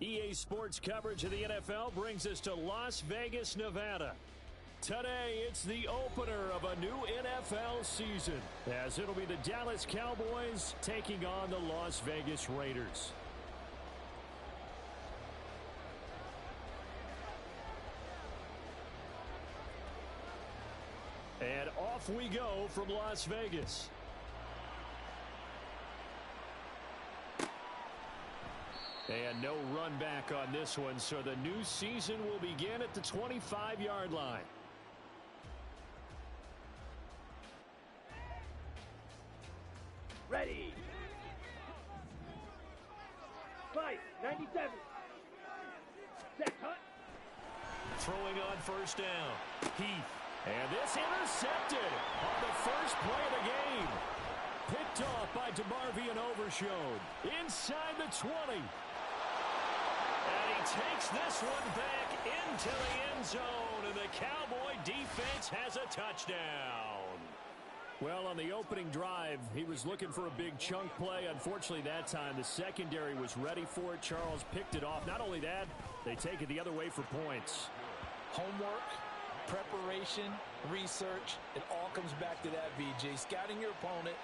EA Sports coverage of the NFL brings us to Las Vegas, Nevada. Today, it's the opener of a new NFL season, as it'll be the Dallas Cowboys taking on the Las Vegas Raiders. And off we go from Las Vegas. And no run back on this one, so the new season will begin at the 25-yard line. Ready. Fight, 97. Set, cut. Throwing on first down. Heath. And this intercepted on the first play of the game. Picked off by DeMarvion Overshown. Inside the 20. And he takes this one back into the end zone. And the Cowboy defense has a touchdown. Well, on the opening drive, he was looking for a big chunk play. Unfortunately, that time, the secondary was ready for it. Charles picked it off. Not only that, they take it the other way for points. Homework, preparation, research, it all comes back to that, VJ. Scouting your opponent,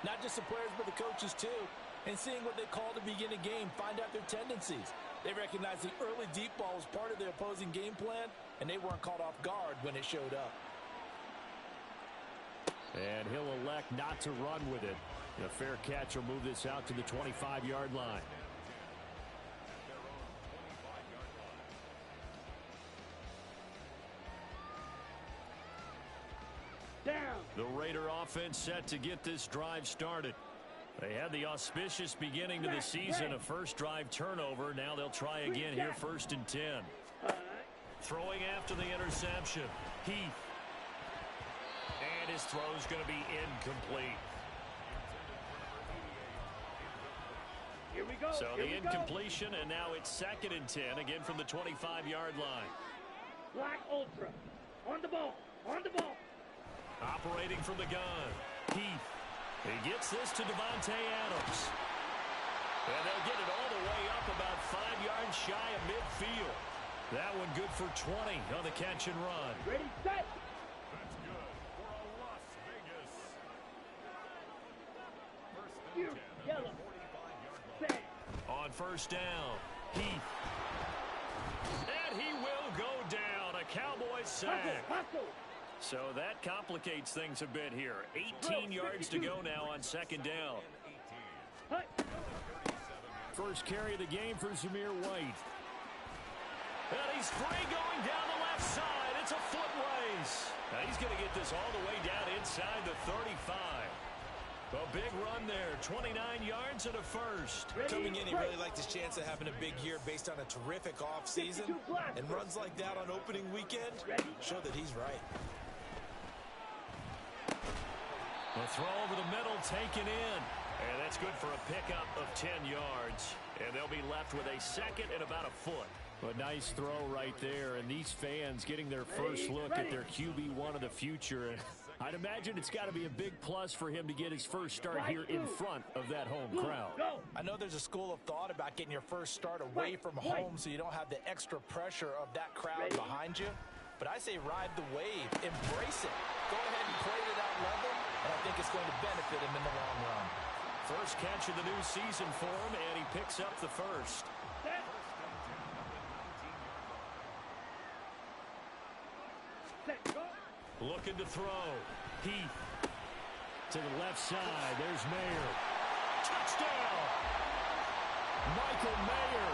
not just the players, but the coaches too, and seeing what they call to begin a game, find out their tendencies. They recognize the early deep ball was part of their opposing game plan, and they weren't caught off guard when it showed up. And he'll elect not to run with it. A fair catch will move this out to the 25-yard line. Down. The Raider offense set to get this drive started. They had the auspicious beginning to the season, a first drive turnover. Now they'll try again here, 1st and 10. Throwing after the interception. Heath. And his throw's going to be incomplete. Here we go. So the incompletion, and now it's 2nd and 10, again from the 25-yard line. Black Ultra. On the ball. On the ball. Operating from the gun. Heath. He gets this to Davante Adams. And they'll get it all the way up about 5 yards shy of midfield. That one good for 20 on the catch and run. Ready, set. That's good for a Las Vegas. First and You, 10 yellow. 45-yard line. Set. On first down, Heath. And he will go down. A Cowboys sack. Hustle. So that complicates things a bit here. 18 yards to go now on 2nd down. First carry of the game for Zamir White. And he's free going down the left side. It's a foot race. Now he's going to get this all the way down inside the 35. A big run there. 29 yards and a first. Coming in, he really liked his chance of having a year year based on a terrific offseason. And runs like that on opening weekend show that he's right. The throw over the middle taken in. And that's good for a pickup of 10 yards. And they'll be left with a 2nd and about a foot. A nice throw right there. And these fans getting their first look at their QB1 of the future. And I'd imagine it's got to be a big plus for him to get his first start here in front of that home crowd. I know there's a school of thought about getting your first start away from home so you don't have the extra pressure of that crowd behind you. But I say ride the wave. Embrace it. Go ahead and play to that level, and I think it's going to benefit him in the long run. First catch of the new season for him, and he picks up the first. Set, go. Looking to throw. Heath to the left side. There's Mayer. Touchdown! Michael Mayer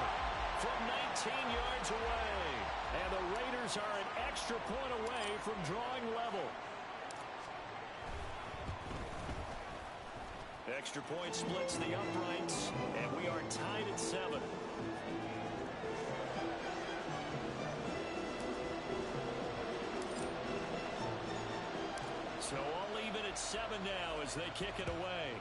from 19 yards away. And the Raiders are an extra point away from drawing level. Extra point splits the uprights, and we are tied at 7. So all even at 7 now as they kick it away.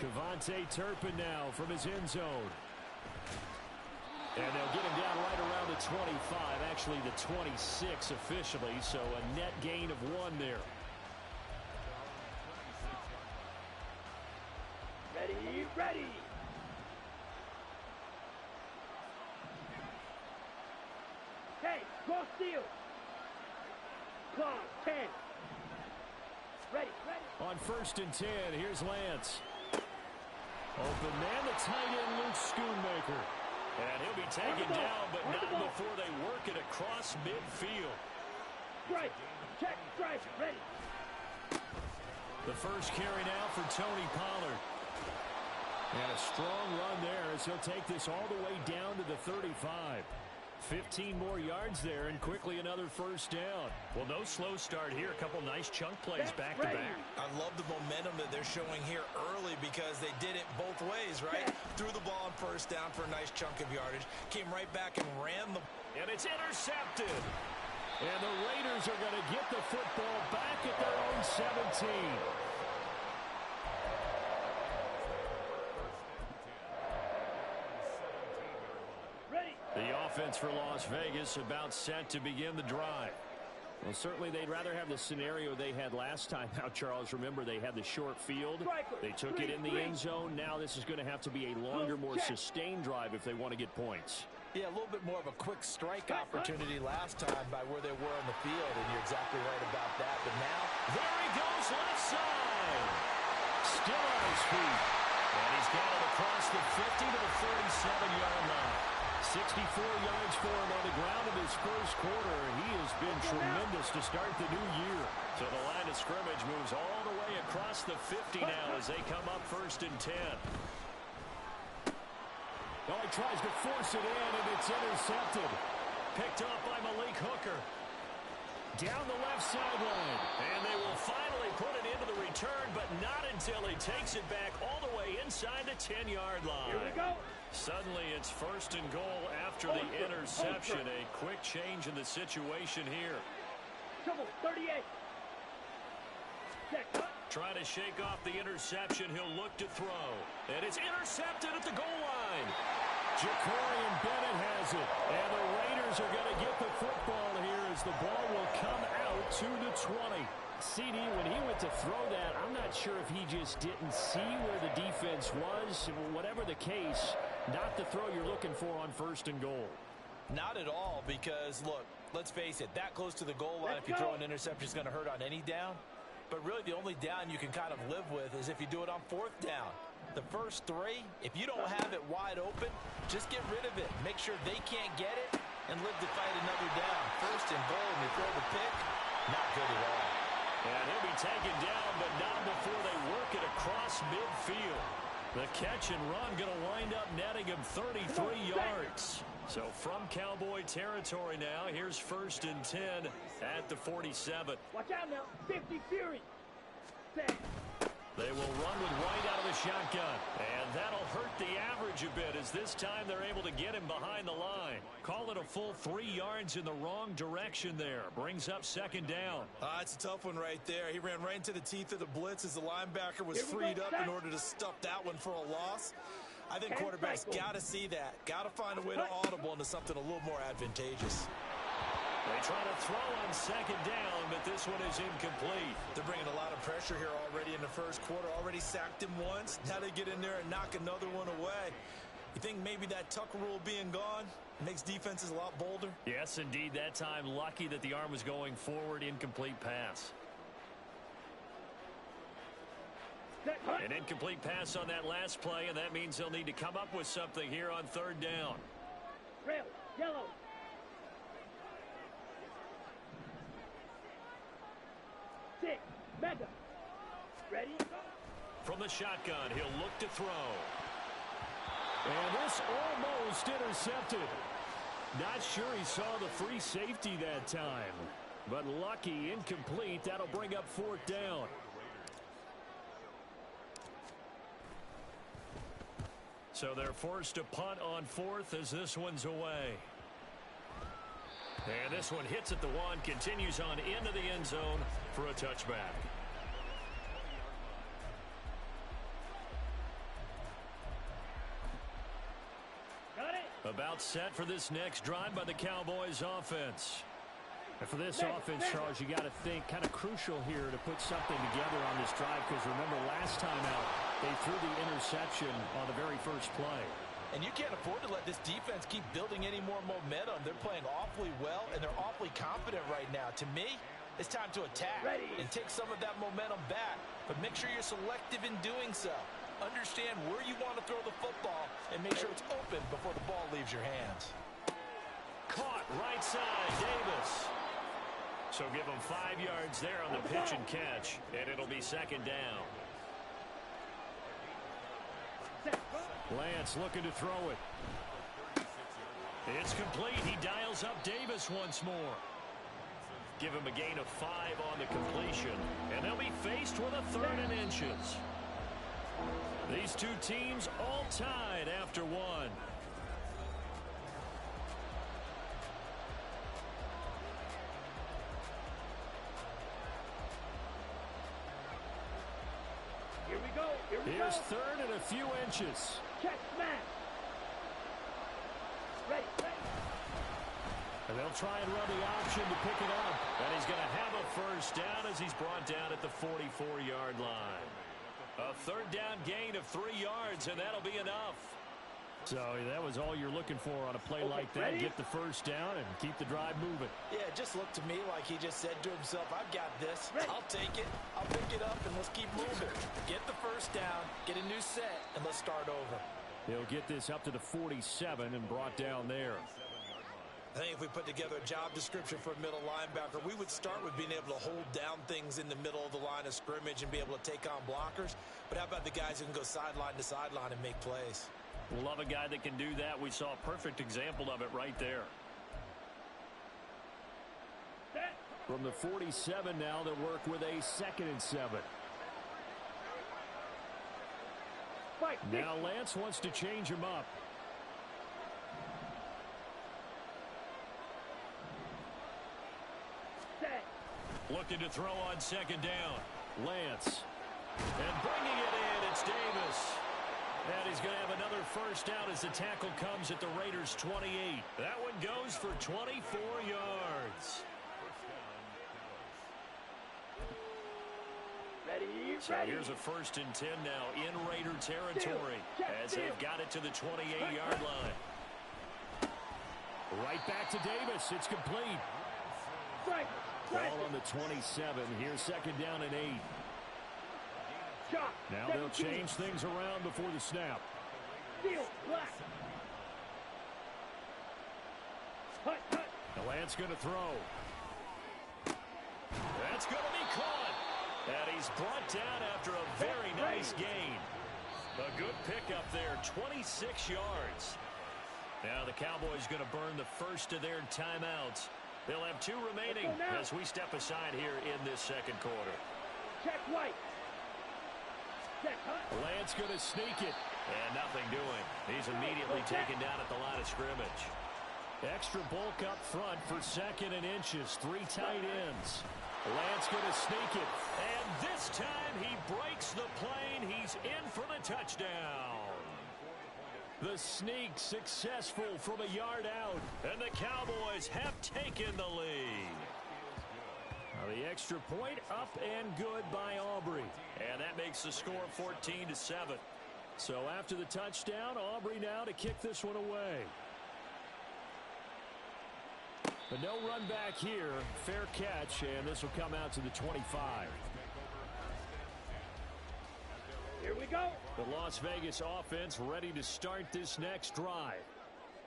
KaVontae Turpin now from his end zone. And they'll get him down right around the 25, actually the 26 officially, so a net gain of 1 there. Ready, Draw steal. Clock, 10. Ready. On 1st and 10, here's Lance. Open man, the tight end, Luke Schoonmaker. And he'll be taken down, but not before they work it across midfield. Strike. Check. Strike. Ready. The first carry now for Tony Pollard. And a strong run there as he'll take this all the way down to the 35. 15 more yards there, and quickly another first down. Well, no slow start here. A couple nice chunk plays back-to-back. I love the momentum that they're showing here early because they did it both ways, right? Threw the ball on first down for a nice chunk of yardage. Came right back and ran the... And it's intercepted. And the Raiders are going to get the football back at their own 17. The offense for Las Vegas about set to begin the drive. Well, certainly they'd rather have the scenario they had last time out, Charles. Remember, they had the short field. They took it in the end zone. Now this is going to have to be a longer, more sustained drive if they want to get points. Yeah, a little bit more of a quick strike opportunity last time by where they were on the field, and you're exactly right about that. But now, there he goes, left side. Still on his feet. And he's got it across the 50 to the 47-yard line. 64 yards for him on the ground in his first quarter. He has been tremendous to start the new year. So the line of scrimmage moves all the way across the 50 now as they come up 1st and 10. Oh, he tries to force it in, and it's intercepted. Picked up by Malik Hooker. Down the left sideline. And they will finally put it into the return, but not until he takes it back all the way inside the 10-yard line. Here we go. Suddenly it's 1st and goal after the interception. A quick change in the situation here. Trouble, 38. Check. Trying to shake off the interception. He'll look to throw. And it's intercepted at the goal line. Jacorian Bennett has it. And the Raiders are going to get the football here as the ball will come out to the 20. CD, when he went to throw that, I'm not sure if he just didn't see where the defense was. Whatever the case, not the throw you're looking for on 1st and goal. not at all because, look, let's face it, that close to the goal line, if you throw an interception, is going to hurt on any down. But really, the only down you can kind of live with is if you do it on 4th down. The first three, if you don't have it wide open, just get rid of it. Make sure they can't get it and live to fight another down. 1st and goal, and you throw the pick, not good at all. And he'll be taken down, but not before they work it across midfield. The catch and run going to wind up netting him 33 yards. So from Cowboy territory now, here's 1st and 10 at the 47. Watch out now, 50 Fury. Set. They will run with White out of the shotgun. And that'll hurt the average a bit as this time they're able to get him behind the line. Call it a full 3 yards in the wrong direction there. Brings up 2nd down. It's a tough one right there. He ran right into the teeth of the blitz as the linebacker was freed up in order to stuff that one for a loss. I think quarterbacks got to see that. Got to find a way to audible into something a little more advantageous. They try to throw on 2nd down, but this one is incomplete. They're bringing a lot of pressure here already in the first quarter. Already sacked him once. Now they get in there and knock another one away. You think maybe that Tucker rule being gone makes defenses a lot bolder? Yes, indeed. That time, lucky that the arm was going forward. Incomplete pass. An incomplete pass on that last play, and that means they'll need to come up with something here on 3rd down. Rail, yellow. Six, Mega. Ready? From the shotgun, he'll look to throw. And this almost intercepted. Not sure he saw the free safety that time. But lucky, incomplete. That'll bring up 4th down. So they're forced to punt on 4th as this one's away. And this one hits at the 1, continues on into the end zone for a touchback. Got it. About set for this next drive by the Cowboys offense. And for this offense, Charles, you got to think kind of crucial here to put something together on this drive because remember last time out, they threw the interception on the very first play. And you can't afford to let this defense keep building any more momentum. They're playing awfully well, and they're awfully confident right now. To me, it's time to attack and take some of that momentum back. But make sure you're selective in doing so. Understand where you want to throw the football and make sure it's open before the ball leaves your hands. Caught right side, Davis. So give him 5 yards there on the pitch and catch, and it'll be second down. Lance looking to throw it. It's complete. He dials up Davis once more. Give him a gain of 5 on the completion, and they'll be faced with a 3rd and inches. These two teams all tied after 1. Here we go. Here's 3rd and a few inches. Check smash. Ready. And they'll try and run the option to pick it up. And he's going to have a first down as he's brought down at the 44-yard line. A 3rd down gain of 3 yards, and that'll be enough. So that was all you're looking for on a play like that. Ready? Get the first down and keep the drive moving. Yeah, it just looked to me like he just said to himself, I've got this. I'll take it. I'll pick it up, and let's keep moving. Get the first down, get a new set, and let's start over. He'll get this up to the 47 and brought down there. I think if we put together a job description for a middle linebacker, we would start with being able to hold down things in the middle of the line of scrimmage and be able to take on blockers. But how about the guys who can go sideline to sideline and make plays? Love a guy that can do that. We saw a perfect example of it right there. From the 47 now, they'll work with a 2nd and 7. Now Lance wants to change him up. Looking to throw on 2nd down. Lance. And bringing it in, it's Davis. And he's going to have another first down as the tackle comes at the Raiders' 28. That one goes for 24 yards. So here's a 1st and 10 now in Raider territory as they've got it to the 28-yard line. Right back to Davis. It's complete. Ball on the 27. Here's 2nd down and 8. Now they'll change things around before the snap. Now Lance going to throw. That's going to be caught. And he's brought down after a very nice gain. A good pickup there, 26 yards. Now the Cowboys going to burn the first of their timeouts. They'll have 2 remaining as we step aside here in this 2nd quarter. Check White. Lance going to sneak it. And nothing doing. He's immediately taken down at the line of scrimmage. Extra bulk up front for 2nd and inches. 3 tight ends. Lance going to sneak it. And this time he breaks the plane. He's in for the touchdown. The sneak successful from a yard out. And the Cowboys have taken the lead. Now the extra point up and good by Aubrey. And that makes the score 14-7. So after the touchdown, Aubrey now to kick this one away. But no run back here. Fair catch, and this will come out to the 25. Here we go. The Las Vegas offense ready to start this next drive.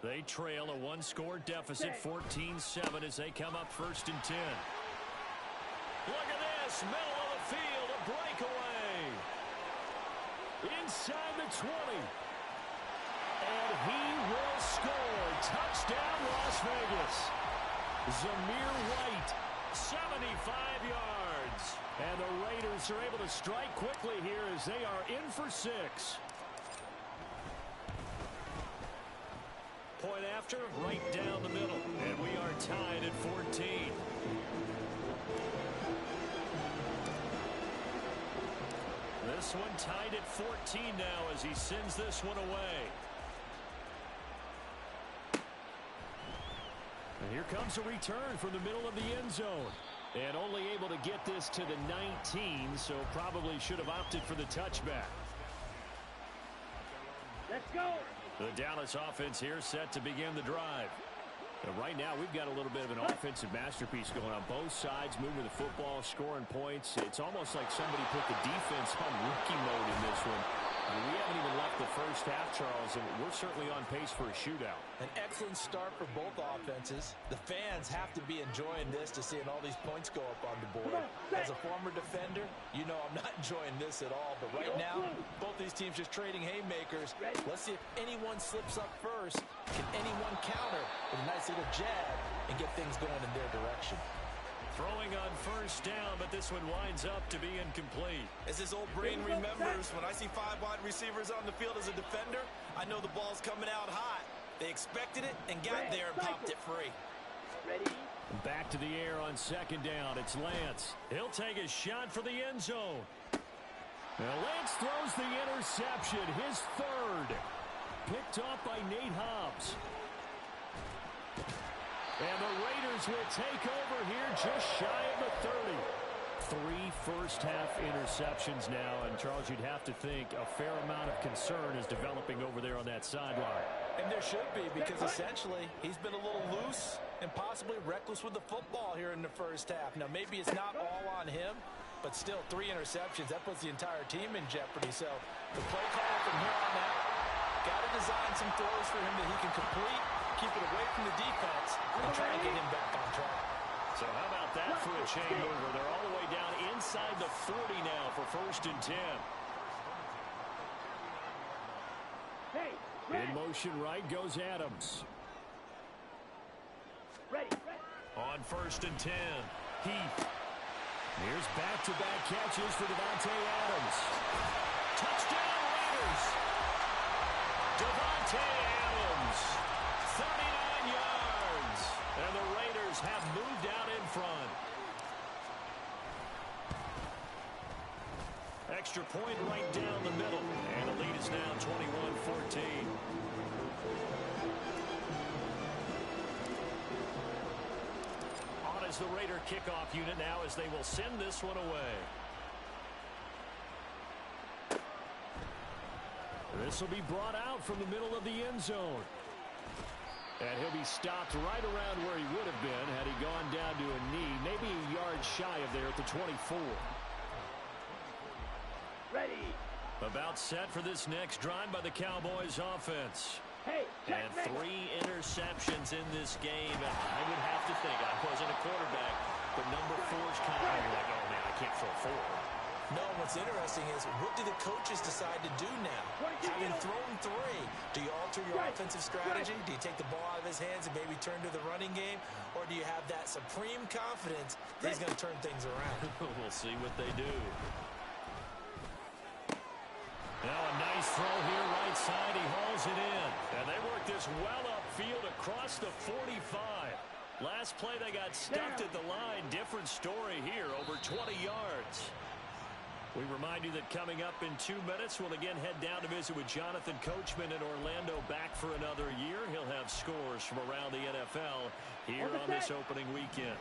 They trail a 1-score deficit, 14-7, as they come up 1st and 10. Look at this, middle of the field, a breakaway. Inside the 20. And he will score. Touchdown, Las Vegas. Zamir White, 75 yards. And the Raiders are able to strike quickly here as they are in for 6. Point after, right down the middle. And we are tied at 14. This one tied at 14 now as he sends this one away. And here comes a return from the middle of the end zone. And only able to get this to the 19, so probably should have opted for the touchback. Let's go. The Dallas offense here set to begin the drive. And right now, we've got a little bit of an offensive masterpiece going on. Both sides moving the football, scoring points. It's almost like somebody put the defense on rookie mode in this one. We haven't even left the first half, Charles, and we're certainly on pace for a shootout. An excellent start for both offenses. The fans have to be enjoying this to seeing all these points go up on the board. As a former defender, you know I'm not enjoying this at all. But right now, both these teams just trading haymakers. Let's see if anyone slips up first. Can anyone counter with a nice little jab and get things going in their direction? Throwing on first down, but this one winds up to be incomplete. As his old brain remembers, when I see 5 wide receivers on the field as a defender, I know the ball's coming out hot. They expected it and got there and popped it free. Ready? Back to the air on second down. It's Lance. He'll take a shot for the end zone. Now Lance throws the interception, his third. Picked off by Nate Hobbs. And the Raiders will take over here just shy of the 30. 3 first-half interceptions now, and Charles, you'd have to think a fair amount of concern is developing over there on that sideline. And there should be, because essentially he's been a little loose and possibly reckless with the football here in the first half. Now, maybe it's not all on him, but still 3 interceptions. That puts the entire team in jeopardy. So the play call from here on out, got to design some throws for him that he can complete, keep it away from the defense, and try to get him back on track. So how about that for a chain mover? They're all the way down inside the 40 now for 1st and 10. Hey, In motion right goes Adams. ready. On 1st and 10, Heath. Here's back-to-back catches for Davante Adams. Touchdown Raiders! Davante Adams, 39 yards. And the Raiders have moved out in front. Extra point right down the middle. And the lead is now 21-14. On is the Raider kickoff unit now as they will send this one away. This will be brought out from the middle of the end zone. And he'll be stopped right around where he would have been had he gone down to a knee, maybe a yard shy of there at the 24. Ready. About set for this next drive by the Cowboys offense. Hey, And 3 interceptions in this game. I would have to think, I wasn't a quarterback, but number 4's kind of like, oh man, I can't throw 4. No, what's interesting is, what do the coaches decide to do now? Having thrown 3, do you alter your offensive strategy? Do you take the ball out of his hands and maybe turn to the running game? Or do you have that supreme confidence that he's going to turn things around? We'll see what they do. Now a nice throw here right side. He hauls it in. And they work this well upfield across the 45. Last play they got stuffed at the line. Different story here, over 20 yards. We remind you that coming up in 2 minutes, we'll again head down to visit with Jonathan Coachman in Orlando, back for another year. He'll have scores from around the NFL here on this opening weekend.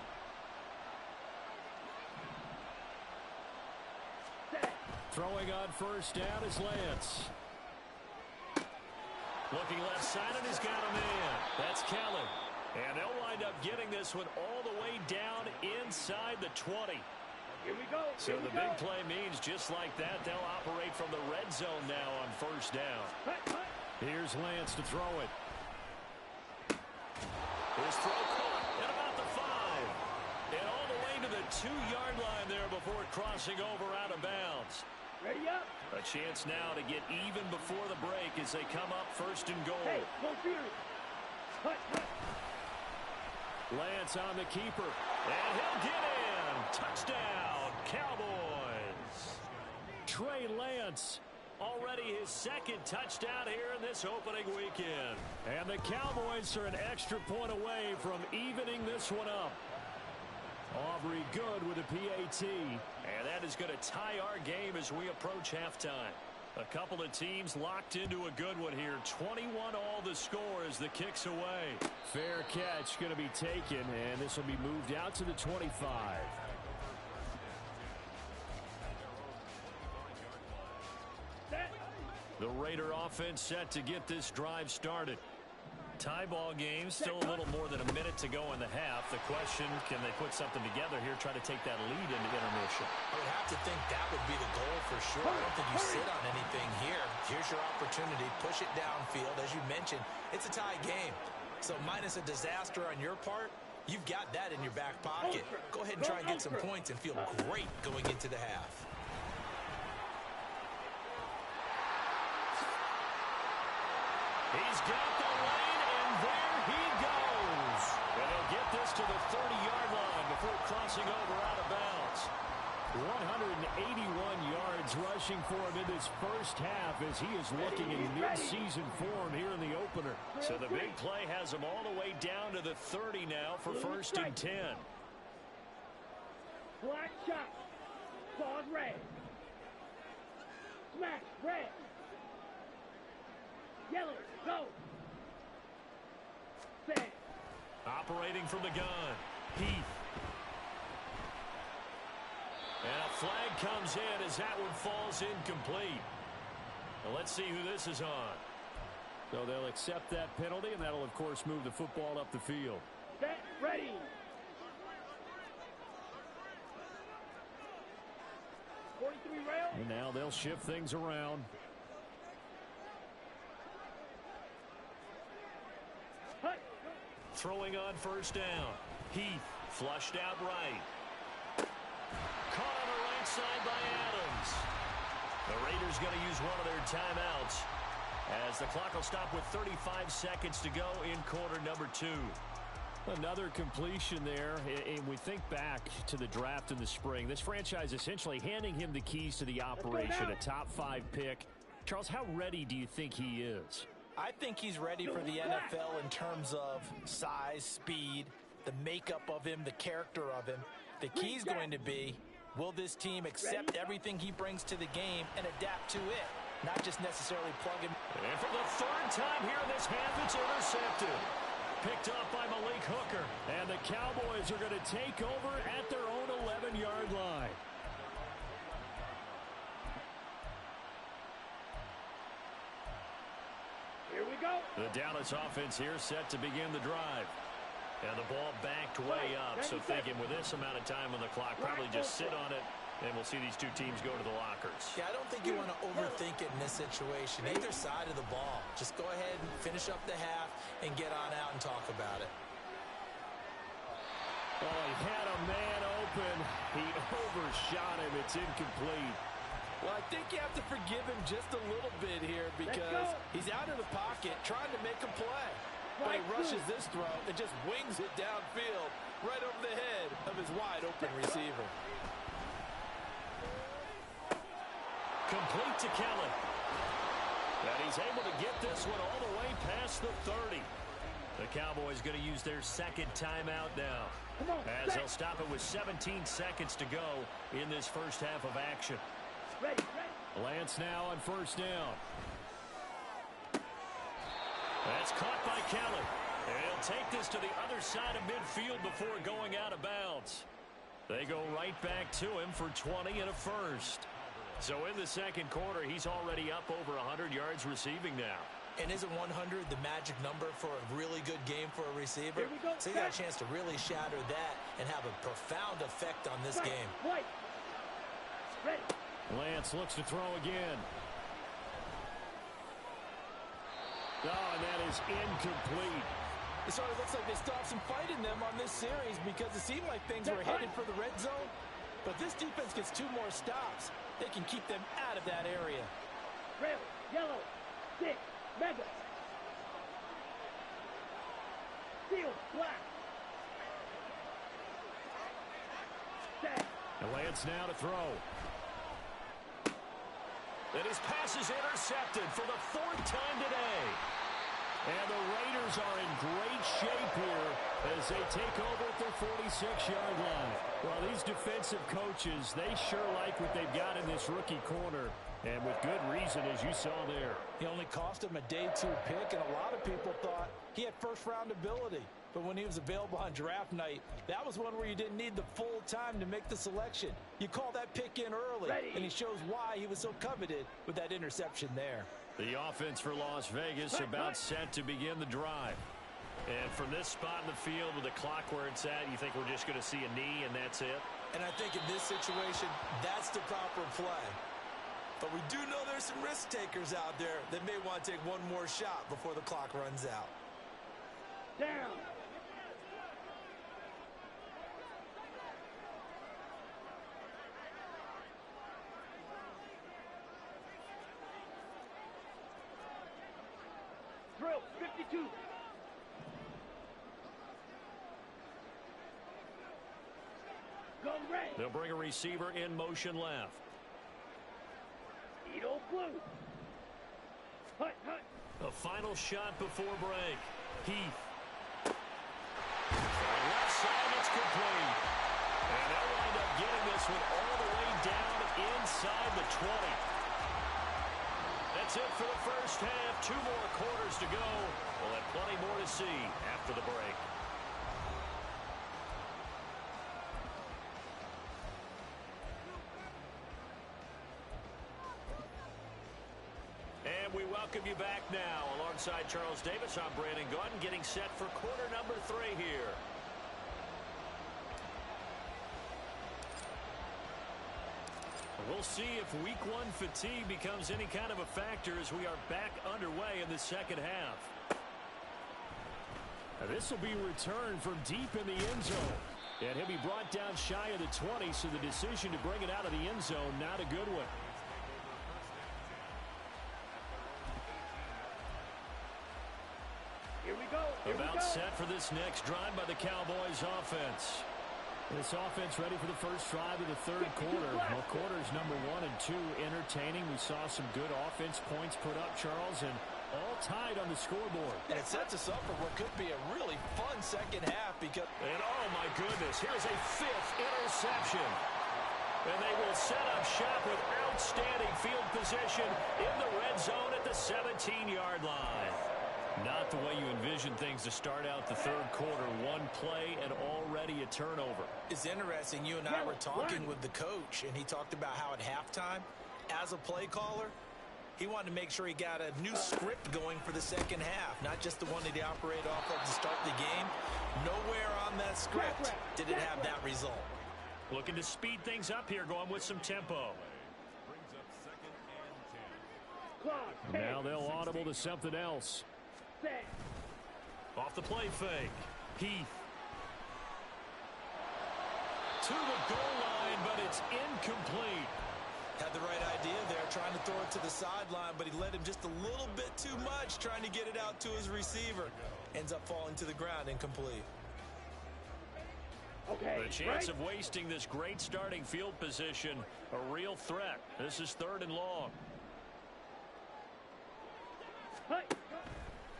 Throwing on first down is Lance. Looking left side, and he's got a man. That's Kelly. And they'll wind up getting this one all the way down inside the 20. Here we go. So the big play means just like that, they'll operate from the red zone now on first down. Here's Lance to throw it. His throw caught at about the 5. And all the way to the 2-yard line there before crossing over out of bounds. Ready up. A chance now to get even before the break as they come up 1st and goal. Hey, go Fury. Hut. Lance on the keeper. And he'll get in. Touchdown, Cowboys. Trey Lance, already his 2nd touchdown here in this opening weekend. And the Cowboys are an extra point away from evening this one up. Aubrey good with a PAT. And that is going to tie our game as we approach halftime. A couple of teams locked into a good one here. 21 all the score as the kick's away. Fair catch going to be taken, and this will be moved out to the 25. Set. The Raider offense set to get this drive started. Tie ball game, still a little more than a minute to go in the half. The question, can they put something together here, try to take that lead into intermission? I would have to think that would be the goal for sure. I don't think you sit on anything here. Here's your opportunity. Push it downfield. As you mentioned, it's a tie game. So minus a disaster on your part, you've got that in your back pocket. Go ahead and try and get some points and feel great going into the half. He's got the lane, and there he goes. And he'll get this to the 30-yard line before crossing over out of bounds. 181 yards rushing for him in this first half as he is looking in mid-season form here in the opener. So the big play has him all the way down to the 30 now for 1st and 10. Black shot. Pause red. Smash red. Yellow. Go. Set. Operating from the gun. Heath. And a flag comes in as that one falls incomplete. Now let's see who this is on. So they'll accept that penalty, and that'll, of course, move the football up the field. Set. Ready. And now they'll shift things around. Throwing on 1st down. Heath flushed out right. Caught on the right side by Adams. The Raiders going to use one of their timeouts as the clock will stop with 35 seconds to go in quarter number 2. Another completion there, and we think back to the draft in the spring. This franchise essentially handing him the keys to the operation, a top 5 pick. Charles, how ready do you think he is? I think he's ready for the NFL in terms of size, speed, the makeup of him, the character of him. The key's going to be, will this team accept everything he brings to the game and adapt to it, not just necessarily plug him. And for the 3rd time here in this half, it's intercepted. Picked up by Malik Hooker. And the Cowboys are going to take over at their own 11-yard line. Here we go. The Dallas offense here set to begin the drive. And the ball backed way up. So thinking with this amount of time on the clock, probably just sit on it, and we'll see these two teams go to the lockers. Yeah, I don't think you want to overthink it in this situation. Either side of the ball. Just go ahead and finish up the half and get on out and talk about it. Oh, he had a man open. He overshot him. It's incomplete. Well, I think you have to forgive him just a little bit here because he's out of the pocket trying to make a play. But he rushes this throw and just wings it downfield right over the head of his wide-open receiver. Complete to Kelly. And he's able to get this one all the way past the 30. The Cowboys going to use their 2nd timeout now, as they'll stop it with 17 seconds to go in this first half of action. Ready. Lance now on 1st down. That's caught by Kelly. And he'll take this to the other side of midfield before going out of bounds. They go right back to him for 20 and a first. So in the 2nd quarter, he's already up over 100 yards receiving now. And isn't 100 the magic number for a really good game for a receiver? Here we go. So you got a chance to really shatter that and have a profound effect on this game. Ready. Lance looks to throw again. Oh, and that is incomplete. It sort of looks like they stopped some fight in them on this series because it seemed like things were headed for the red zone. But this defense gets 2 more stops. They can keep them out of that area. Red, yellow, 6, mega. Steel, black. Set. And Lance now to throw. And his pass is intercepted for the 4th time today. And the Raiders are in great shape here as they take over at their 46-yard line. Well, these defensive coaches, they sure like what they've got in this rookie corner, and with good reason, as you saw there. He only cost him a day 2 pick, and a lot of people thought he had first-round ability. But when he was available on draft night, that was one where you didn't need the full time to make the selection. You call that pick in early, and he shows why he was so coveted with that interception there. The offense for Las Vegas about set to begin the drive. And from this spot in the field with the clock where it's at, you think we're just going to see a knee and that's it? And I think in this situation, that's the proper play. But we do know there's some risk takers out there that may want to take one more shot before the clock runs out. Down. Drill 52. Go red. They'll bring a receiver in motion left. Edo blue. Hut, hut. A final shot before break. Heath. Left side, it's complete. And they'll wind up getting this one all the way down inside the 20. That's it for the first half. 2 more quarters to go. We'll have plenty more to see after the break. And we welcome you back now. Alongside Charles Davis, I'm Brandon Gaudin, getting set for quarter number 3 here. We'll see if week 1 fatigue becomes any kind of a factor as we are back underway in the second half. Now, this will be returned from deep in the end zone. And he'll be brought down shy of the 20, so the decision to bring it out of the end zone, not a good one. Here we go. About set for this next drive by the Cowboys offense. This offense ready for the first drive of the third quarter. Well, quarters number 1 and 2 entertaining. We saw some good offense points put up, Charles, and all tied on the scoreboard. And it sets us up for what could be a really fun second half because... And oh my goodness, here's a 5th interception. And they will set up shop with outstanding field position in the red zone at the 17-yard line. Not the way you envision things to start out the third quarter. 1 play and already a turnover. It's interesting. You and I were talking with the coach, and he talked about how at halftime, as a play caller, he wanted to make sure he got a new script going for the second half, not just the one that he operated off of to start the game. Nowhere on that script did it have that result. Looking to speed things up here, going with some tempo. Brings up 2nd and 10. Now they'll audible to something else. Off the play fake. Heath. To the goal line, but it's incomplete. Had the right idea there, trying to throw it to the sideline, but he led him just a little bit too much, trying to get it out to his receiver. Ends up falling to the ground, incomplete. Okay, The chance of wasting this great starting field position, a real threat. This is 3rd and long.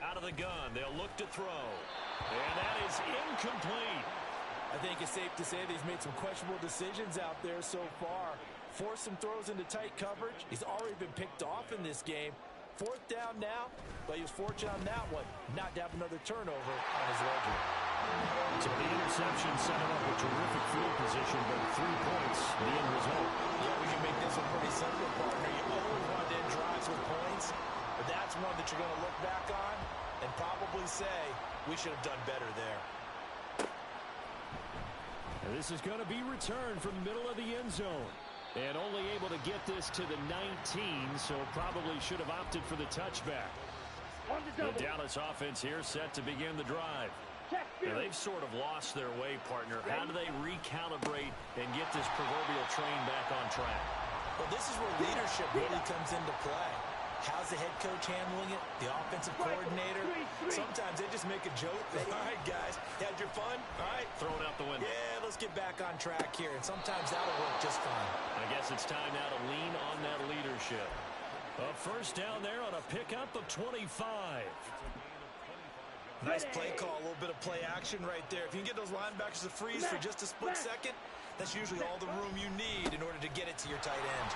Out of the gun, they'll look to throw. And that is incomplete. I think it's safe to say that he's made some questionable decisions out there so far. Forced some throws into tight coverage. He's already been picked off in this game. 4th down now, but he was fortunate on that one not to have another turnover on his ledger. So the interception set him up a terrific field position, but 3 points, the end result. Yeah, we can make this one pretty simple, partner. You always want to end drives with points, but that's one that you're going to look back on and probably say we should have done better there. And this is going to be returned from the middle of the end zone. And only able to get this to the 19, so probably should have opted for the touchback. The Dallas offense here set to begin the drive. Now, they've sort of lost their way, partner. How do they recalibrate and get this proverbial train back on track? Well, this is where leadership really comes into play. How's the head coach handling it? The offensive coordinator? Sometimes they just make a joke. All right, guys, had your fun? All right. Throw it out the window. Yeah, let's get back on track here. And sometimes that'll work just fine. I guess it's time now to lean on that leadership. A first down there on a pickup of 25. Nice play call, a little bit of play action right there. If you can get those linebackers to freeze for just a split second, that's usually all the room you need in order to get it to your tight end.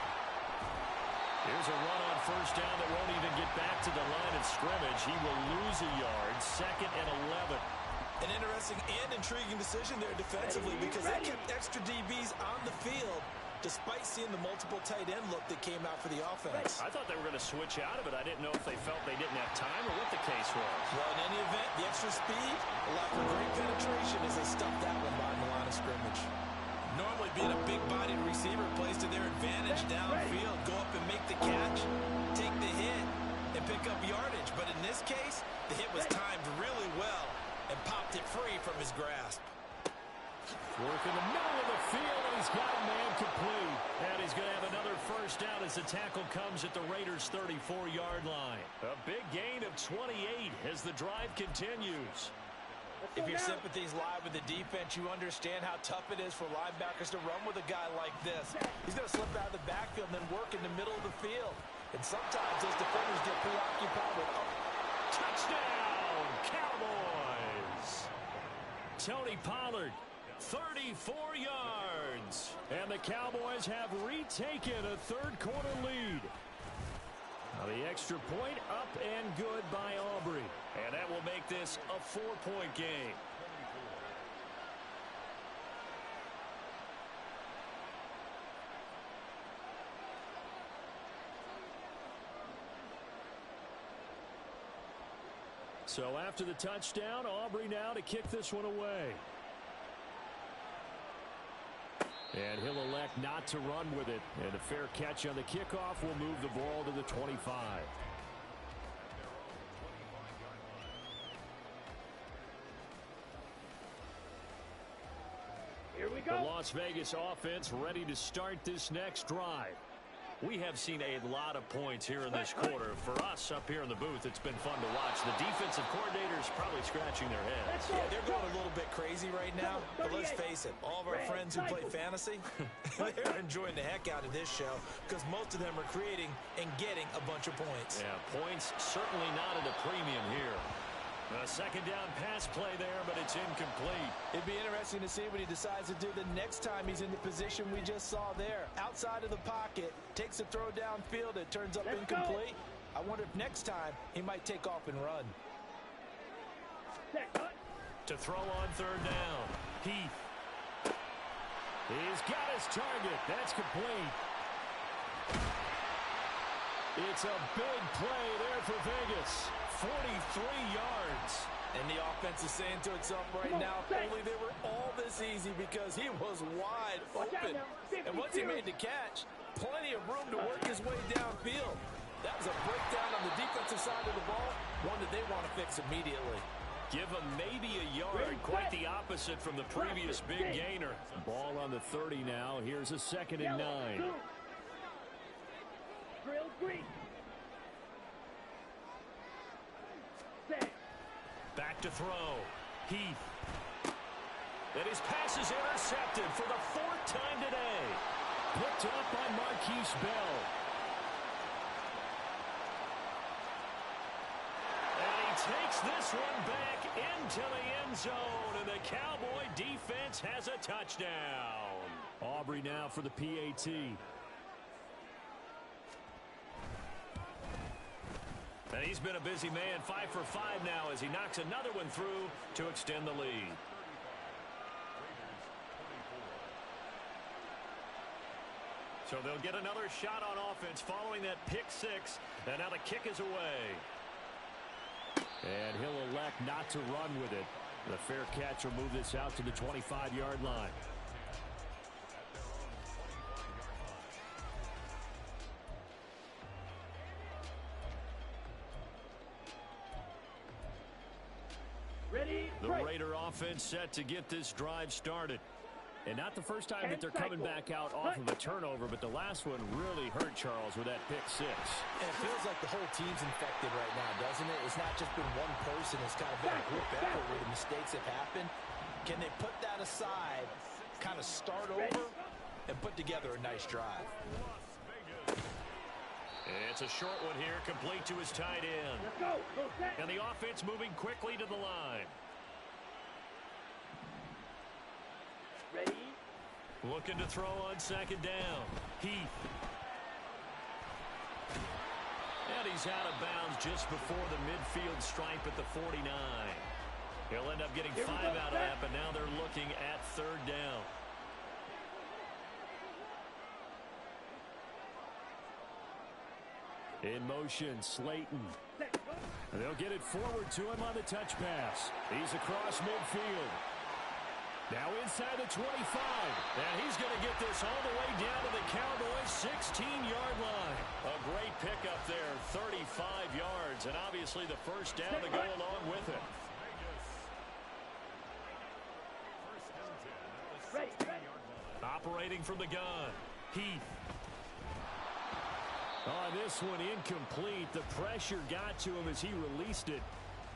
Here's a run on first down that won't even get back to the line of scrimmage. He will lose a yard. 2nd and 11. An interesting and intriguing decision there defensively because they kept extra DBs on the field despite seeing the multiple tight end look that came out for the offense. I thought they were going to switch out of it. I didn't know if they felt they didn't have time or what the case was. Well, in any event, the extra speed allowed for great penetration as they stuffed that one behind the line of scrimmage. Normally being a big-bodied receiver plays to their advantage downfield. Go up and make the catch, take the hit, and pick up yardage. But in this case, the hit was timed really well and popped it free from his grasp. Work in the middle of the field, and he's got a man complete. And he's going to have another first down as the tackle comes at the Raiders' 34-yard line. A big gain of 28 as the drive continues. If your sympathies lie with the defense, you understand how tough it is for linebackers to run with a guy like this. He's going to slip out of the backfield and then work in the middle of the field. And sometimes those defenders get preoccupied with, touchdown, Cowboys! Tony Pollard, 34 yards. And the Cowboys have retaken a third-quarter lead. Now the extra point up and good by Aubrey. And that will make this a 4-point game. So after the touchdown, Aubrey now to kick this one away. And he'll elect not to run with it. And a fair catch on the kickoff will move the ball to the 25. Here we go. The Las Vegas offense ready to start this next drive. We have seen a lot of points here in this quarter. For us up here in the booth, it's been fun to watch. The defensive coordinators probably scratching their heads. yeah, they're going a little bit crazy right now. But let's face it, all of our friends who play fantasy, they're enjoying the heck out of this show because most of them are creating and getting a bunch of points. Yeah, points certainly not at a premium here. A second down pass play there, but it's incomplete. It'd be interesting to see what he decides to do the next time he's in the position we just saw there. Outside of the pocket, takes a throw downfield, it turns up incomplete. I wonder if next time he might take off and run. To throw on third down, Heath. He's got his target. That's complete. It's a big play there for Vegas. 43 yards. And the offense is saying to itself right now, if only they were all this easy because he was wide open. And once he made the catch, plenty of room to work his way downfield. That was a breakdown on the defensive side of the ball, one that they want to fix immediately. Give him maybe a yard, quite the opposite from the previous big gainer. Ball on the 30 now. Here's a 2nd and 9. Drill green. Back to throw. Heath. And his pass is intercepted for the 4th time today. Picked up by Marquise Bell. And he takes this one back into the end zone. And the Cowboy defense has a touchdown. Aubrey now for the PAT. And he's been a busy man, 5 for 5 now as he knocks another one through to extend the lead. So they'll get another shot on offense following that pick 6. And now the kick is away. And he'll elect not to run with it. The fair catch will move this out to the 25-yard line. The Raider offense set to get this drive started. And not the first time that they're coming back out off of a turnover, but the last one really hurt Charles with that pick 6. And it feels like the whole team's infected right now, doesn't it? It's not just been one person. It's kind of been a group effort where the mistakes have happened. Can they put that aside, kind of start over, and put together a nice drive? It's a short one here, complete to his tight end. And the offense moving quickly to the line. Ready? Looking to throw on 2nd down. Heath. And he's out of bounds just before the midfield stripe at the 49. He'll end up getting 5 out of that, but now they're looking at 3rd down. In motion, Slayton. They'll get it forward to him on the touch pass. He's across midfield. Now inside the 25. And he's going to get this all the way down to the Cowboys' 16-yard line. A great pickup there, 35 yards. And obviously the first down to go along with it. Operating from the gun. Heath. On this one, incomplete. The pressure got to him as he released it.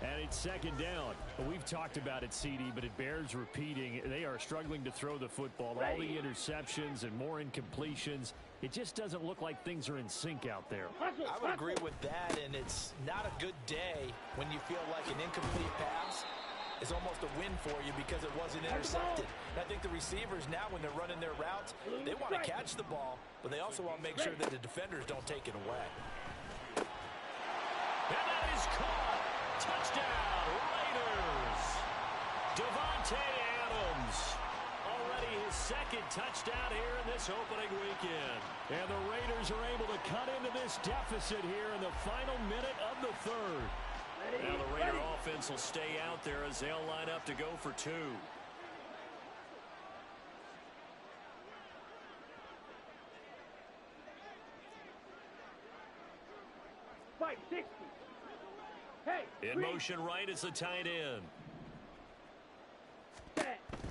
And it's second down. We've talked about it, CD, but it bears repeating. They are struggling to throw the football. All the interceptions and more incompletions. It just doesn't look like things are in sync out there. I would agree with that, and it's not a good day when you feel like an incomplete pass is almost a win for you because it wasn't intercepted. And I think the receivers now, when they're running their routes, they want to catch the ball, but they also want to make sure that the defenders don't take it away. And that is caught. Touchdown, Raiders. Devontae Adams. Already his second touchdown here in this opening weekend. And the Raiders are able to cut into this deficit here in the final minute of the third. Now the Raider offense will stay out there as they'll line up to go for two. In motion right is the tight end.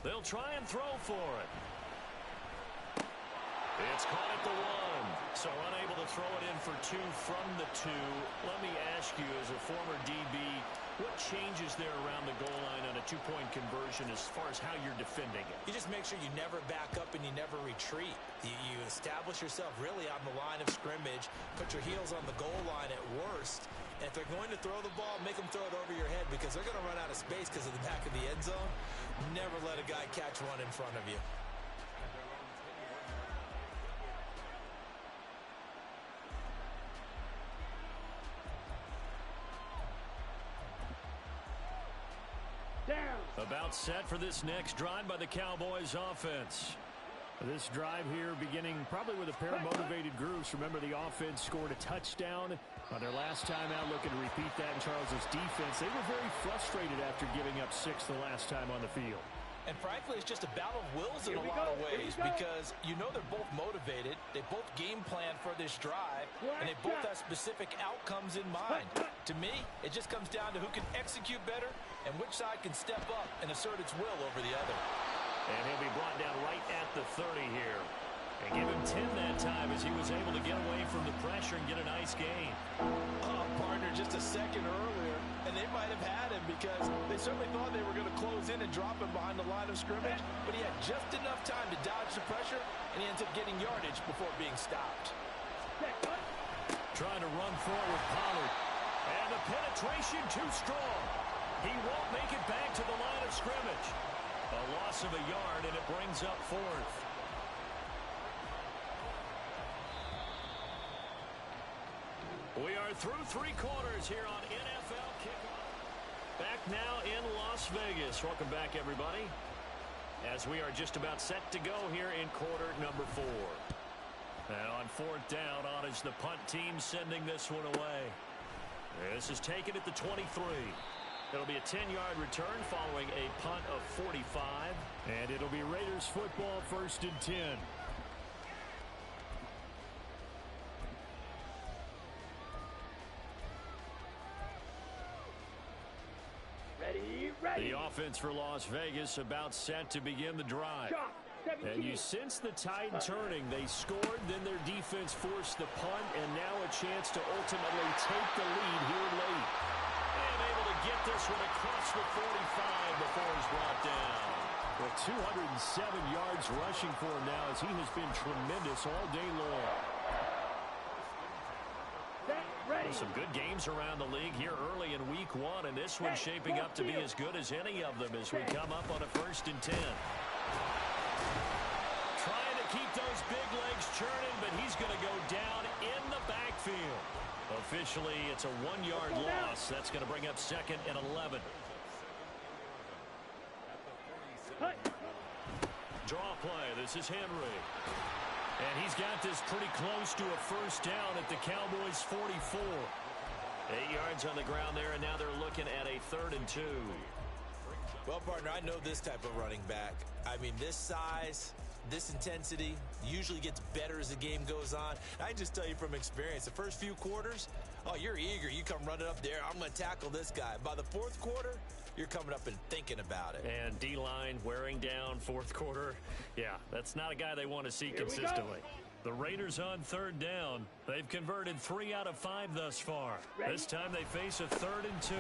They'll try and throw for it. It's caught at the 1. So unable to throw it in for 2 from the 2. Let me ask you, as a former DB, what changes there around the goal line on a 2-point conversion as far as how you're defending it? You just make sure you never back up and you never retreat. You establish yourself really on the line of scrimmage, put your heels on the goal line at worst, and if they're going to throw the ball, make them throw it over your head because they're going to run out of space because of the back of the end zone. Never let a guy catch one in front of you. About set for this next drive by the Cowboys offense. This drive here beginning probably with a pair of motivated groups. Remember, the offense scored a touchdown on their last time out, looking to repeat that in Charles's defense. They were very frustrated after giving up 6 the last time on the field. And frankly, it's just a battle of wills in a lot of ways because you know they're both motivated. They both game plan for this drive, and they both have specific outcomes in mind. To me, it just comes down to who can execute better and which side can step up and assert its will over the other. And he'll be brought down right at the 30 here. And give him 10 that time as he was able to get away from the pressure and get a nice gain. Partner, just a second earlier, and they might have had him because they certainly thought they were going to close in and drop him behind the line of scrimmage, but he had just enough time to dodge the pressure, and he ends up getting yardage before being stopped. Trying to run forward with Pollard. And the penetration too strong. He won't make it back to the line of scrimmage. A loss of a yard, and it brings up 4th. We are through 3 quarters here on NFL Kickoff. Back now in Las Vegas. Welcome back, everybody, as we are just about set to go here in quarter number 4. And on 4th down, on is the punt team sending this one away. This is taken at the 23. It'll be a 10-yard return following a punt of 45. And it'll be Raiders football, 1st and 10. The offense for Las Vegas about set to begin the drive. And you sense the tide turning. They scored, then their defense forced the punt, and now a chance to ultimately take the lead here late. And able to get this one across the 45 before he's brought down. With 207 yards rushing for him now, as he has been tremendous all day long. Some good games around the league here early in week 1, and this one's shaping up to be as good as any of them as we come up on a 1st and 10. Trying to keep those big legs churning, but he's going to go down in the backfield. Officially, it's a 1-yard loss. That's going to bring up 2nd and 11. Draw play. This is Henry. And he's got this pretty close to a first down at the Cowboys' 44. 8 yards on the ground there, and now they're looking at a 3rd and 2. Well, partner, I know this type of running back. I mean, this size, this intensity usually gets better as the game goes on. I just tell you from experience, the first few quarters, oh, you're eager. You come running up there. I'm going to tackle this guy. By the 4th quarter, you're coming up and thinking about it. And D-line wearing down 4th quarter. Yeah, that's not a guy they want to see consistently. The Raiders on 3rd down. They've converted 3 out of 5 thus far. This time they face a 3rd and 2.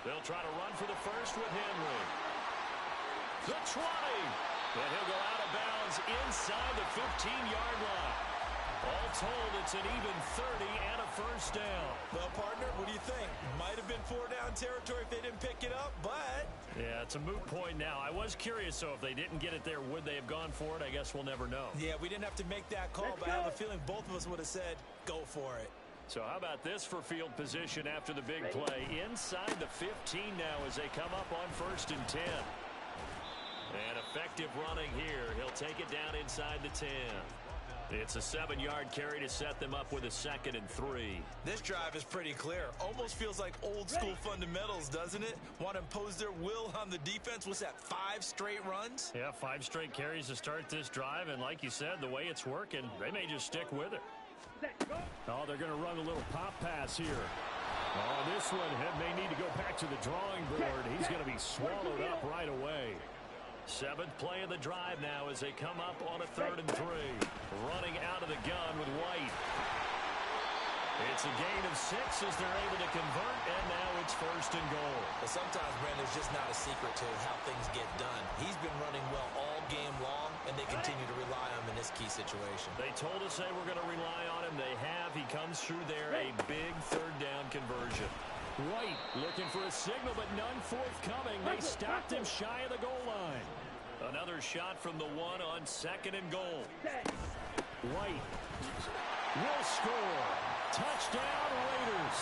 They'll try to run for the first with Henry. The 20. And he'll go out of bounds inside the 15-yard line. All told, it's an even 30 and a first down. Well, partner, what do you think? Might have been 4-down territory if they didn't pick it up, but... Yeah, it's a moot point now. I was curious, so if they didn't get it there, would they have gone for it? I guess we'll never know. Yeah, we didn't have to make that call, but I have a feeling both of us would have said, go for it. So how about this for field position after the big play? Inside the 15 now as they come up on 1st and 10. And effective running here. He'll take it down inside the 10. It's a 7-yard carry to set them up with a 2nd and 3. This drive is pretty clear. Almost feels like old school fundamentals, doesn't it? Want to impose their will on the defense. What's that, 5 straight runs? Yeah, 5 straight carries to start this drive. And like you said, the way it's working, they may just stick with it. Oh, they're going to run a little pop pass here. Oh, this one may need to go back to the drawing board. He's going to be swallowed up right away. 7th play of the drive now as they come up on a 3rd and 3. Running out of the gun with White. It's a gain of 6 as they're able to convert, and now it's 1st and goal. But sometimes, Brandon, there's just not a secret to how things get done. He's been running well all game long, and they continue to rely on him in this key situation. They told us they were going to rely on him. They have. He comes through there, a big 3rd down conversion. White looking for a signal, but none forthcoming. They stopped him shy of the goal line. Another shot from the 1 on 2nd and goal. White will score. Touchdown, Raiders.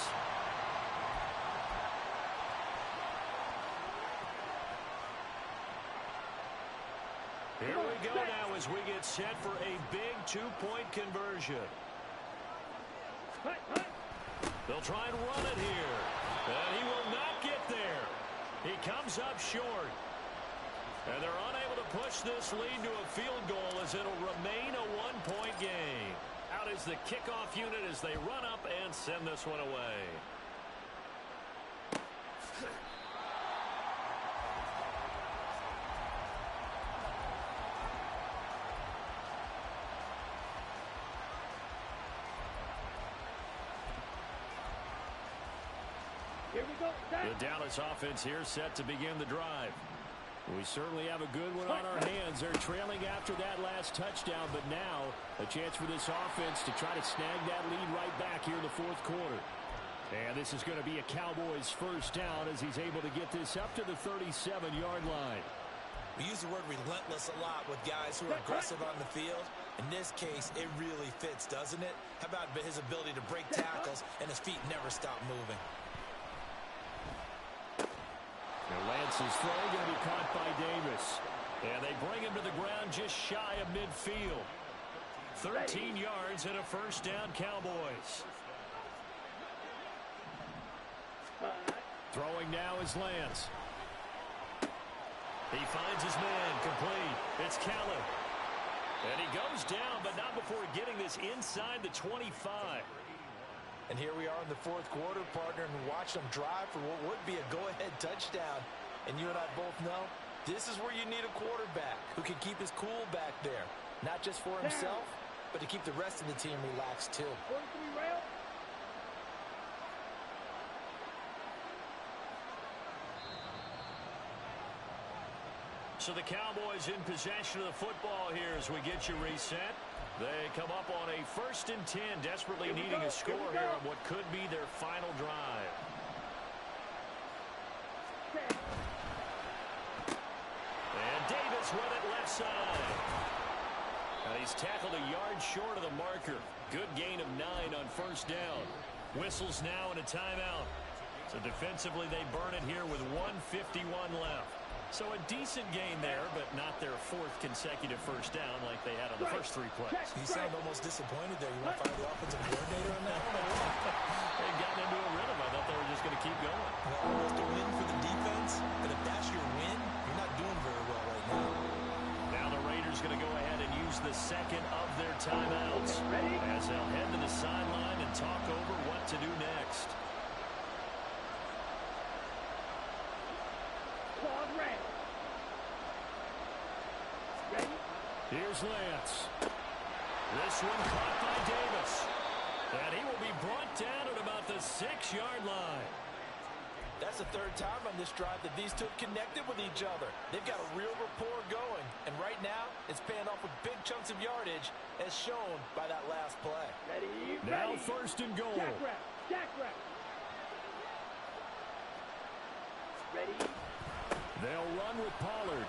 Here we go now as we get set for a big 2-point conversion. They'll try and run it here. And he will not get there. He comes up short. And they're unable to push this lead to a field goal as it'll remain a 1-point game. Out is the kickoff unit as they run up and send this one away. Here we go. The Dallas offense here set to begin the drive. We certainly have a good one on our hands. They're trailing after that last touchdown, but now a chance for this offense to try to snag that lead right back here in the 4th quarter. And this is going to be a Cowboys first down as he's able to get this up to the 37-yard line. We use the word relentless a lot with guys who are aggressive on the field. In this case, it really fits, doesn't it? How about his ability to break tackles and his feet never stop moving? Now Lance's throw going to be caught by Davis. And they bring him to the ground just shy of midfield. 13 yards and a first down, Cowboys. Throwing now is Lance. He finds his man complete. It's Kelly. And he goes down, but not before getting this inside the 25. And here we are in the 4th quarter, partner, and watch them drive for what would be a go-ahead touchdown. And you and I both know this is where you need a quarterback who can keep his cool back there. Not just for himself, but to keep the rest of the team relaxed too. 43 rail. So the Cowboys in possession of the football here as we get you reset. They come up on a 1st and 10, desperately needing a score here on what could be their final drive. And Davis with it left side. And he's tackled a yard short of the marker. Good gain of 9 on 1st down. Whistles now and a timeout. So defensively they burn it here with 1:51 left. So a decent gain there, but not their fourth consecutive first down like they had on the first 3 plays. You sound almost disappointed there. You want to fire the offensive coordinator on that one? They'd gotten into a rhythm. I thought they were just going to keep going. Well, almost a win for the defense, but if that's your win, you're not doing very well right now. Now the Raiders going to go ahead and use the second of their timeouts as they'll head to the sideline and talk over what to do next. Here's Lance. This one caught by Davis. And he will be brought down at about the 6-yard line. That's the third time on this drive that these two have connected with each other. They've got a real rapport going. And right now, it's paying off with big chunks of yardage, as shown by that last play. Now first and goal. Jack Rapp. Ready. They'll run with Pollard.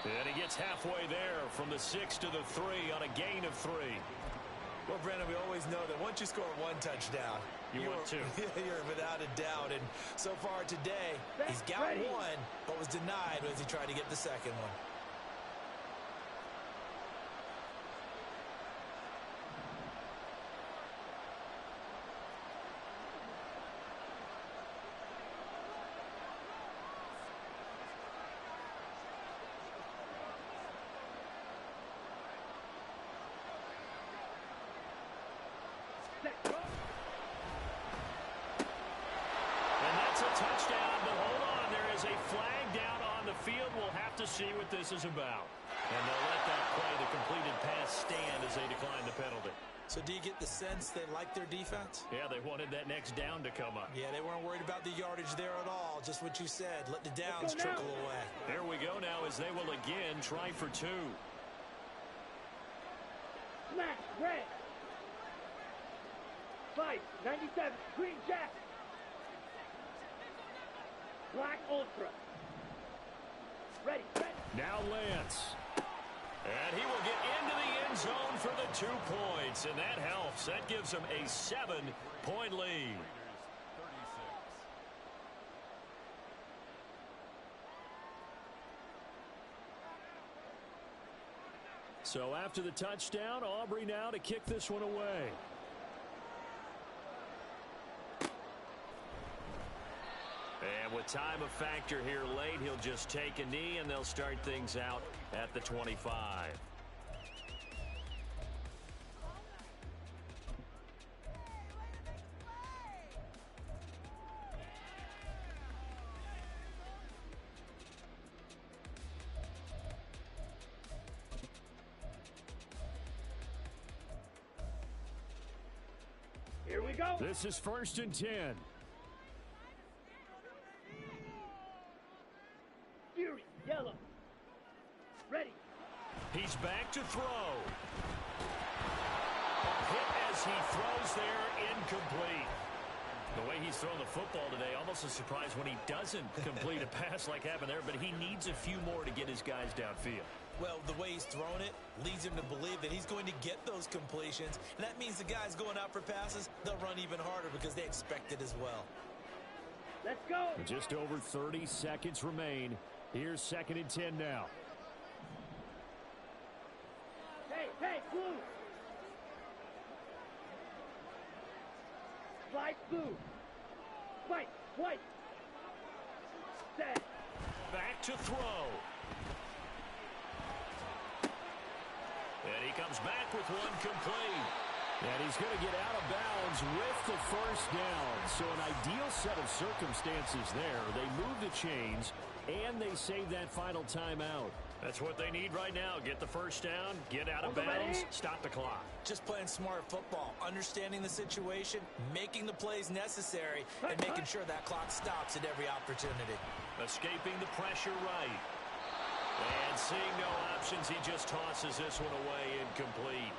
And he gets halfway there from the 6 to the 3 on a gain of 3. Well, Brandon, we always know that once you score one touchdown, you want two. You're without a doubt. And so far today, he's got one, but was denied as he tried to get the second one. Touchdown, but hold on. There is a flag down on the field. We'll have to see what this is about. And they'll let that play, the completed pass, stand as they decline the penalty. So do you get the sense they like their defense? Yeah, they wanted that next down to come up. Yeah, they weren't worried about the yardage there at all. Just what you said. Let the downs trickle away. Here we go now as they will again try for 2. Smash, red. 597, green jack. Black Ultra. Ready. Now Lance. And he will get into the end zone for the 2 points. And that helps. That gives them a 7-point lead. So after the touchdown, Aubrey now to kick this one away. And with time a factor here late, he'll just take a knee, and they'll start things out at the 25. Here we go. This is 1st and 10. Fury, yellow. Ready. He's back to throw. A hit as he throws there, incomplete. The way he's thrown the football today, almost a surprise when he doesn't complete a pass like happened there, but he needs a few more to get his guys downfield. Well, the way he's thrown it leads him to believe that he's going to get those completions. And that means the guys going out for passes, they'll run even harder because they expect it as well. Let's go. Just over 30 seconds remain. Here's 2nd and 10 now. Hey, blue. Slide blue. White. Set. Back to throw. And he comes back with one complete. And he's going to get out of bounds with the first down. So an ideal set of circumstances there. They move the chains, and they save that final timeout. That's what they need right now. Get the first down, get out of bounds, stop the clock. Just playing smart football, understanding the situation, making the plays necessary, and making sure that clock stops at every opportunity. Escaping the pressure right. And seeing no options, he just tosses this one away, incomplete.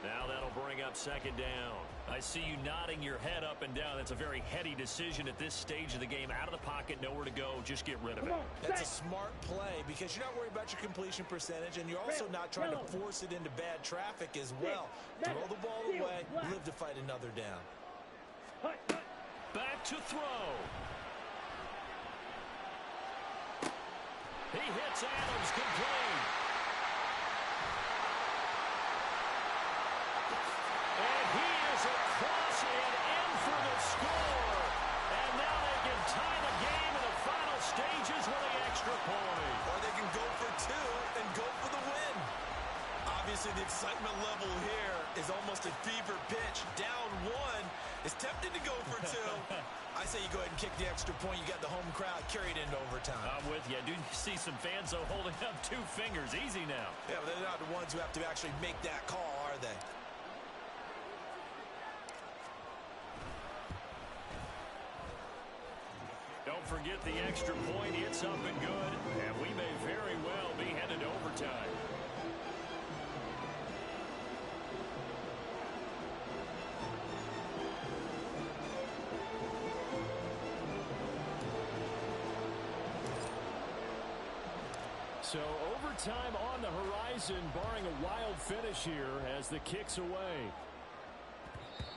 Now that'll bring up 2nd down. I see you nodding your head up and down. That's a very heady decision at this stage of the game. Out of the pocket, nowhere to go. Just get rid of it. That's a smart play because you're not worried about your completion percentage, and you're also not trying to force it into bad traffic as well. Throw the ball away, live to fight another down. Back to throw. He hits Adams complete. And he is across and in for the score. And now they can tie the game in the final stages with the extra point. Or they can go for two and go for the win. Obviously, the excitement level here is almost a fever pitch. Down one. It's tempting to go for two. I say you go ahead and kick the extra point. You got the home crowd carried into overtime. I'm with you. I do see some fans, though, holding up 2 fingers. Easy now. Yeah, but they're not the ones who have to actually make that call, are they? Don't forget the extra point. It's up and good. And we may very well be headed to overtime. So overtime on the horizon, barring a wild finish here as the kick's away.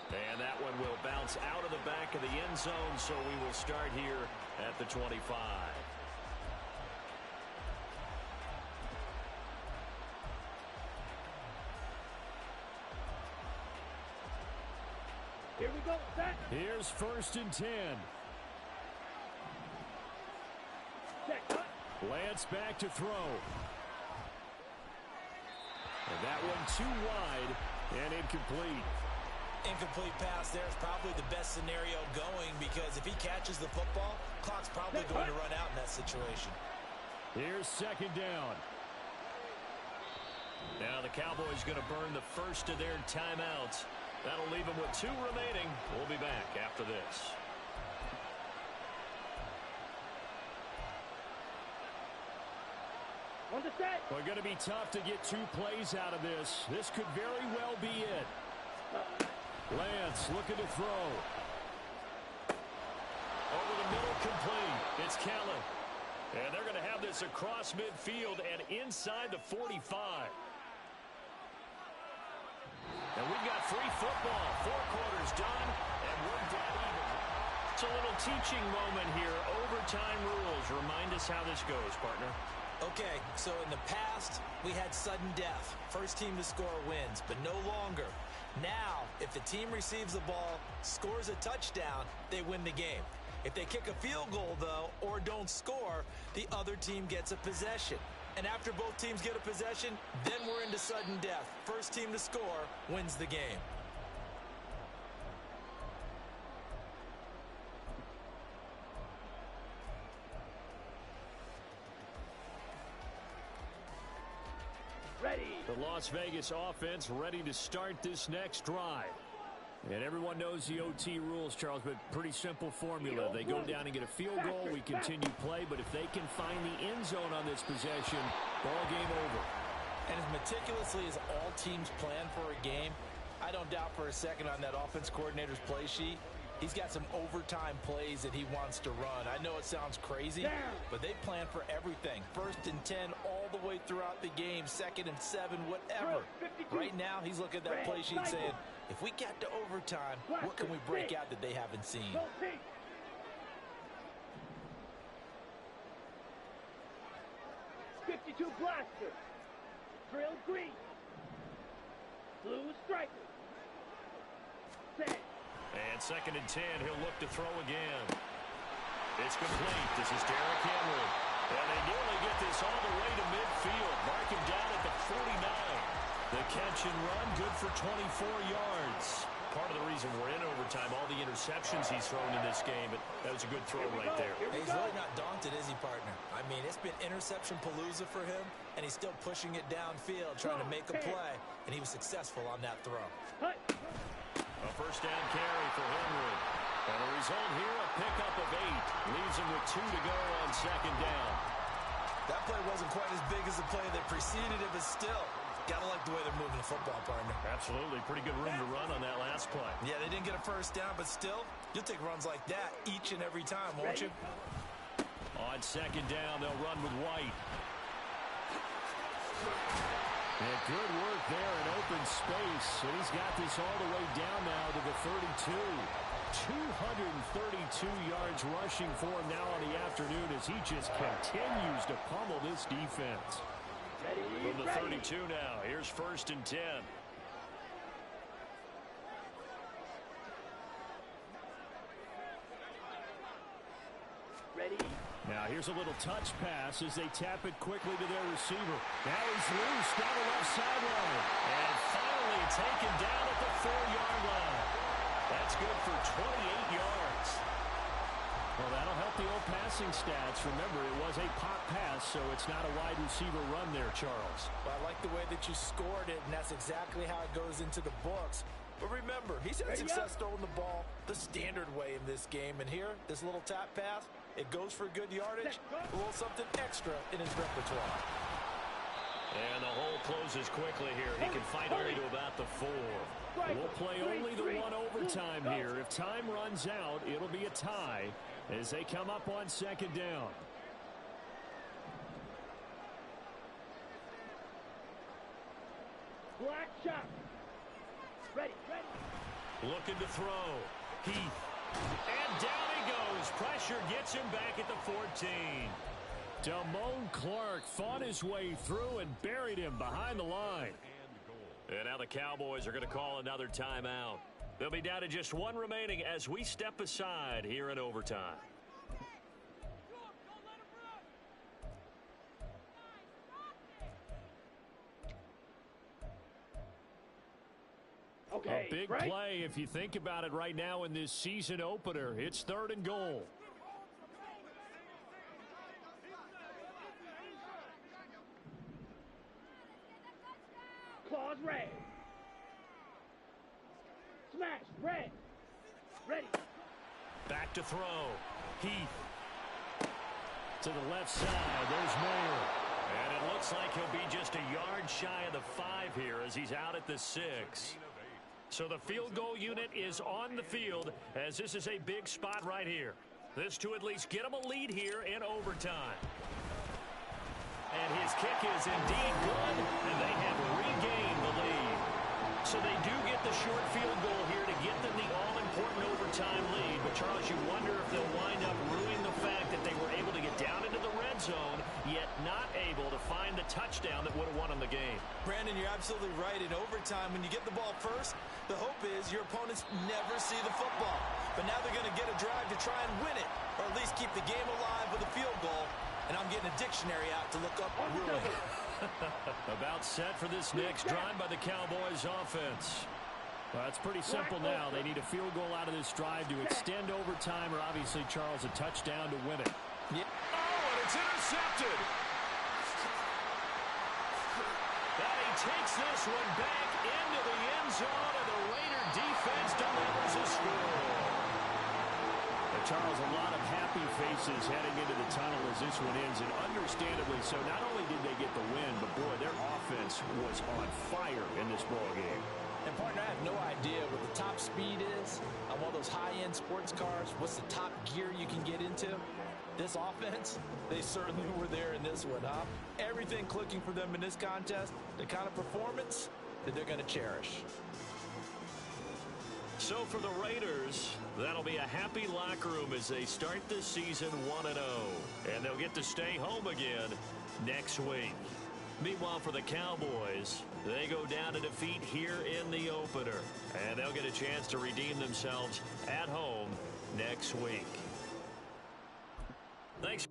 And that one will bounce out of the back of the end zone, so we will start here at the 25. Here we go, set. Here's 1st and 10. Set, cut. Lance back to throw. And that one too wide and incomplete. Incomplete pass there is probably the best scenario going because if he catches the football, clock's probably going to run out in that situation. Here's 2nd down. Now the Cowboys going to burn the first of their timeouts. That'll leave them with 2 remaining. We'll be back after this. On the set. Well, going to be tough to get 2 plays out of this. This could very well be it. Lance looking to throw. Over the middle, complete. It's Kellen. And they're going to have this across midfield and inside the 45. And we've got free football. 4 quarters done, and we're dead even. It's a little teaching moment here. Overtime rules. Remind us how this goes, partner. Okay, so in the past, we had sudden death. First team to score wins, but no longer. Now, if the team receives the ball, scores a touchdown, they win the game. If they kick a field goal, though, or don't score, the other team gets a possession. And after both teams get a possession, then we're into sudden death. First team to score wins the game. Ready. The Las Vegas offense ready to start this next drive. And everyone knows the OT rules, Charles, but pretty simple formula. They go down and get a field goal, we continue play, but if they can find the end zone on this possession, ball game over. And as meticulously as all teams plan for a game, I don't doubt for a second on that offense coordinator's play sheet, he's got some overtime plays that he wants to run. I know it sounds crazy, but they plan for everything. 1st and 10 all the way throughout the game, 2nd and 7, whatever. Right now, he's looking at that play sheet saying, if we get to overtime, what can we break out that they haven't seen? 52 blaster. Drill green. Blue striker. Set. And 2nd and 10, he'll look to throw again. It's complete. This is Derrick Henry. And they nearly get this all the way to midfield. Mark him down at the 49. The catch and run, good for 24 yards. Part of the reason we're in overtime, all the interceptions he's thrown in this game, but that was a good throw right there. He's really not daunted, is he, partner? I mean, it's been interception palooza for him, and he's still pushing it downfield, trying to make a play, and he was successful on that throw. A 1st down carry for Henry. And the result here, a pickup of 8. Leaves him with 2 to go on 2nd down. That play wasn't quite as big as the play that preceded it, but still, gotta like the way they're moving the football, partner. Absolutely. Pretty good room to run on that last play. Yeah, they didn't get a 1st down, but still, you'll take runs like that each and every time, won't you? On 2nd down, they'll run with White. And good work there in open space. And he's got this all the way down now to the 32. 232 yards rushing for him now on the afternoon as he just continues to pummel this defense. From the 32 now, here's 1st and 10. Ready. Now here's a little touch pass as they tap it quickly to their receiver. Now he's loose down the left sideline. And finally taken down at the 4-yard line. That's good for 28 yards. Well, that'll help the old passing stats. Remember, it was a pop pass, so it's not a wide receiver run there, Charles. Well, I like the way that you scored it, and that's exactly how it goes into the books. But remember, he's had success throwing the ball the standard way in this game. And here, this little tap pass, it goes for good yardage, a little something extra in his repertoire. And the hole closes quickly here. He can fight only to about the 4. We'll play only the one overtime here. If time runs out, it'll be a tie as they come up on 2nd down. Black shot. Ready. Looking to throw. Heath. And down he goes. Pressure gets him back at the 14. Damone Clark fought his way through and buried him behind the line. And now the Cowboys are going to call another timeout. They'll be down to just one remaining as we step aside here in overtime. Okay. A big play if you think about it right now in this season opener. It's 3rd and goal. Claws red. Smash red. Ready. Back to throw. Heath. To the left side. There's Mayer. And it looks like he'll be just a yard shy of the 5 here as he's out at the 6. So the field goal unit is on the field as this is a big spot right here. This to at least get them a lead here in overtime. And his kick is indeed good, and they have regained the lead. So they do get the short field goal here to get them the all-important overtime lead. But, Charles, you wonder if they'll wind up ruining the fact that they were able to get down into the red zone, yet not able to find the touchdown that would have won them the game. Brandon, you're absolutely right. In overtime, when you get the ball first, the hope is your opponents never see the football. But now they're going to get a drive to try and win it, or at least keep the game alive with a field goal. And I'm getting a dictionary out to look up ruin. About set for this next drive by the Cowboys offense. Well, it's pretty simple now. They need a field goal out of this drive to extend overtime, or obviously, Charles, a touchdown to win it. Yeah. Oh, and it's intercepted. And he takes this one back into the end zone, and the Raider defense delivers a score. Charles, a lot of happy faces heading into the tunnel as this one ends, and understandably so. Not only did they get the win, but boy, their offense was on fire in this ball game. And partner, I have no idea what the top speed is on one of those high-end sports cars. What's the top gear you can get into? This offense, they certainly were there in this one, huh? Everything clicking for them in this contest, the kind of performance that they're going to cherish. So for the Raiders, that'll be a happy locker room as they start this season 1-0. And they'll get to stay home again next week. Meanwhile, for the Cowboys, they go down to defeat here in the opener. And they'll get a chance to redeem themselves at home next week. Thanks.